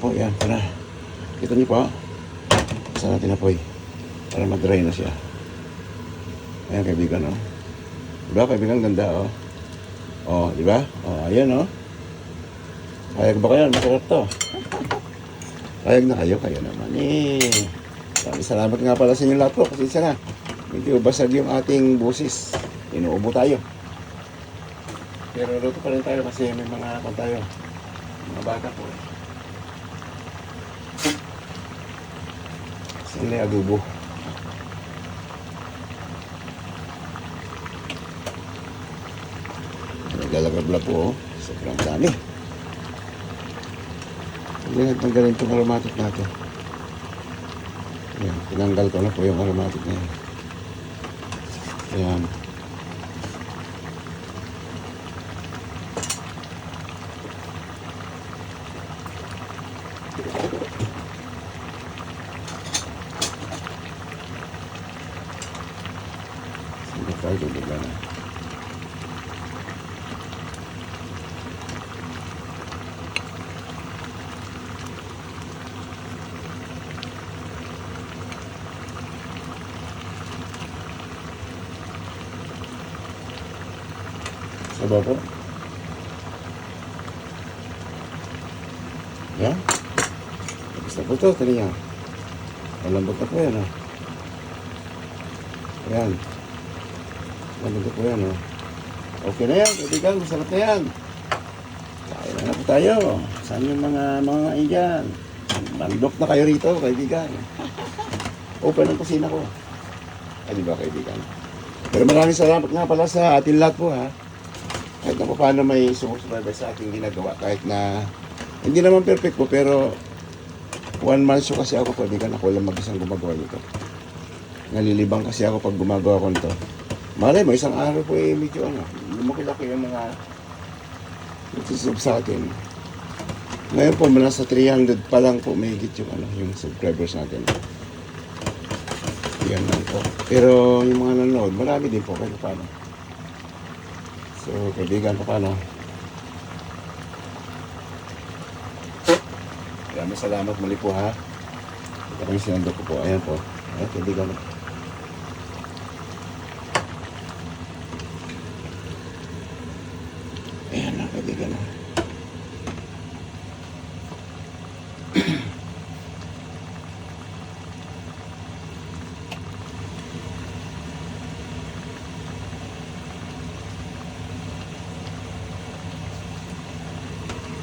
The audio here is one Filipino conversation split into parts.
po, yan, para. Kita niyo po, sa natin na po para mag-dry na siya. Ayan, kaibigan, oh. Diba, kaibigan, ganda, oh. Oh, diba? Oh, ayan, oh. Kayag ba kayo? Masarap to. Kayag na kayo, kayo naman, eh. Salamat nga pala sa inyo lahat po, kasi isa na. Medyo basag yung ating busis. Inuubo tayo. Pero luto pa rin tayo kasi may mga kapag tayo. Mga bata po. Sila adobo. Naglalagabla po. Sobrang dami. Hindi tanggalin itong aromatic natin. Ayan, tinanggal ko na po yung aromatic na yan. Ayan. Sige tayo, bigla na. Sabaw po. Yan. Tapos na po ito. Tali yan. Malambot na po yan. Oh. Ayan. Malambot po yan. Oh. Okay na yan. Kaibigan. Masarap na yan. Kaya na po tayo. Saan yung mga dyan? Mandok na kayo rito, kaibigan. Open ang kusina ko. Ay, di ba, kaibigan? Pero maraming salamat nga pala sa ating lahat po, ha. Kahit na paano may sumusubaybay sa ating ginagawa. Kahit na hindi naman perfect po, pero one man show kasi ako, kaibigan. Ako lang mag-isang gumagawa nito. Nalilibang kasi ako pag gumagawa ko nito. Malay mo, isang araw po medyo lumaki-laki yung mga nagsusub sa atin. Ngayon po, nasa 300 pa lang po may higit yung subscribers natin. Yan lang po. Pero yung mga nanonood, marami din po kahit paano. So, kaibigan, paano? Maraming salamat muli po, ha. Ito kami sinando ko po. Ayan po. Ayan, kaibigan. Ayan na, kaibigan.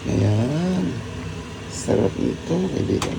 Ayan. Sarap nito, kaibigan.